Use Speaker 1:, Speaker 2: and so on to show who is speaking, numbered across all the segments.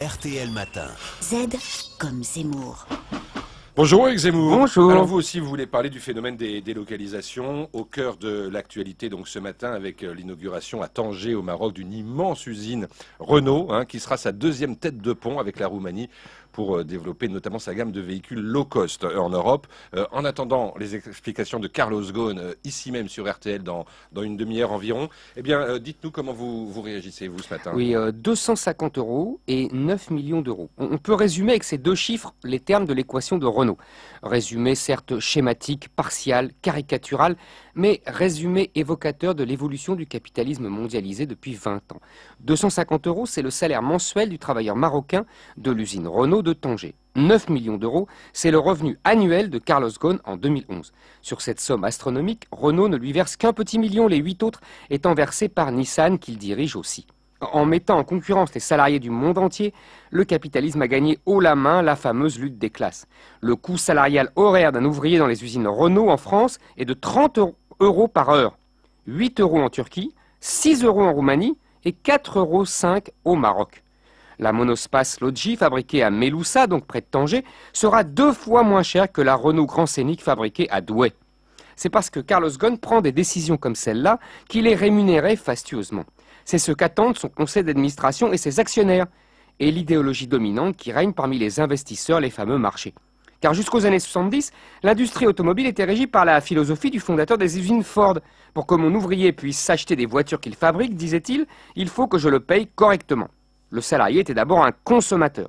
Speaker 1: RTL Matin.
Speaker 2: Z comme Zemmour.
Speaker 3: Bonjour Eric Zemmour.
Speaker 4: Bonjour.
Speaker 3: Alors vous aussi, vous voulez parler du phénomène des délocalisations au cœur de l'actualité, donc ce matin avec l'inauguration à Tanger au Maroc d'une immense usine Renault, qui sera sa deuxième tête de pont avec la Roumanie pour développer notamment sa gamme de véhicules low cost en Europe. En attendant les explications de Carlos Ghosn, ici même sur RTL dans une demi-heure environ, eh bien dites-nous comment vous réagissez vous ce matin.
Speaker 4: Oui, 250 € et 9 millions d'euros. On peut résumer avec ces deux chiffres les termes de l'équation de Renault. Résumé certes schématique, partial, caricatural, mais résumé évocateur de l'évolution du capitalisme mondialisé depuis 20 ans. 250 €, c'est le salaire mensuel du travailleur marocain de l'usine Renault de Tanger. 9 millions d'euros, c'est le revenu annuel de Carlos Ghosn en 2011. Sur cette somme astronomique, Renault ne lui verse qu'un petit million, les 8 autres étant versés par Nissan qu'il dirige aussi. En mettant en concurrence les salariés du monde entier, le capitalisme a gagné haut la main la fameuse lutte des classes. Le coût salarial horaire d'un ouvrier dans les usines Renault en France est de 30 € par heure, 8 € en Turquie, 6 € en Roumanie et 4,5 € au Maroc. La monospace Logi, fabriquée à Meloussa, donc près de Tanger, sera 2 fois moins chère que la Renault Grand Scénic fabriquée à Douai. C'est parce que Carlos Ghosn prend des décisions comme celle-là qu'il est rémunéré fastueusement. C'est ce qu'attendent son conseil d'administration et ses actionnaires, et l'idéologie dominante qui règne parmi les investisseurs, les fameux marchés. Car jusqu'aux années 70, l'industrie automobile était régie par la philosophie du fondateur des usines Ford. Pour que mon ouvrier puisse s'acheter des voitures qu'il fabrique, disait-il, il faut que je le paye correctement. Le salarié était d'abord un consommateur.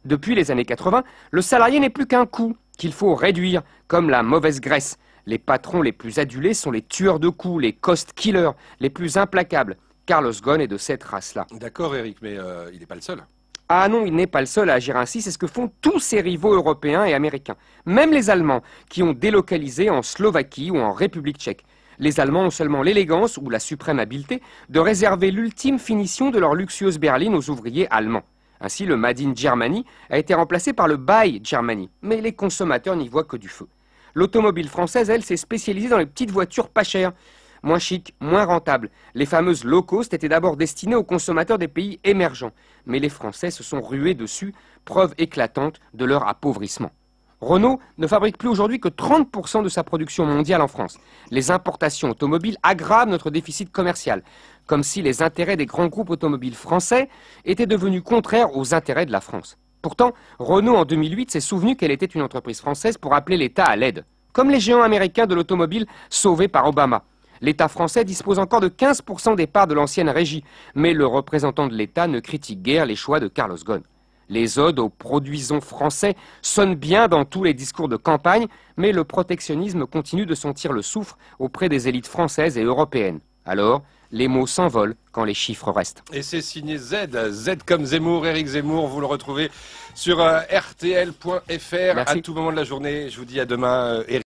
Speaker 4: Depuis les années 80, le salarié n'est plus qu'un coût qu'il faut réduire, comme la mauvaise graisse. Les patrons les plus adulés sont les tueurs de coûts, les cost killers, les plus implacables. Carlos Ghosn est de cette race-là.
Speaker 3: D'accord Eric, mais il n'est pas le seul.
Speaker 4: Ah non, il n'est pas le seul à agir ainsi, c'est ce que font tous ses rivaux européens et américains. Même les Allemands, qui ont délocalisé en Slovaquie ou en République tchèque. Les Allemands ont seulement l'élégance ou la suprême habileté de réserver l'ultime finition de leur luxueuse berline aux ouvriers allemands. Ainsi, le Made in Germany a été remplacé par le Buy Germany. Mais les consommateurs n'y voient que du feu. L'automobile française, elle, s'est spécialisée dans les petites voitures pas chères. Moins chic, moins rentable. Les fameuses low cost étaient d'abord destinées aux consommateurs des pays émergents. Mais les Français se sont rués dessus, preuve éclatante de leur appauvrissement. Renault ne fabrique plus aujourd'hui que 30% de sa production mondiale en France. Les importations automobiles aggravent notre déficit commercial, comme si les intérêts des grands groupes automobiles français étaient devenus contraires aux intérêts de la France. Pourtant, Renault en 2008 s'est souvenu qu'elle était une entreprise française pour appeler l'État à l'aide, comme les géants américains de l'automobile sauvés par Obama. L'État français dispose encore de 15% des parts de l'ancienne régie, mais le représentant de l'État ne critique guère les choix de Carlos Ghosn. Les odes aux produisons français sonnent bien dans tous les discours de campagne, mais le protectionnisme continue de sentir le soufre auprès des élites françaises et européennes. Alors, les mots s'envolent quand les chiffres restent.
Speaker 3: Et c'est signé Z comme Zemmour, Eric Zemmour, vous le retrouvez sur rtl.fr à tout moment de la journée. Je vous dis à demain Eric.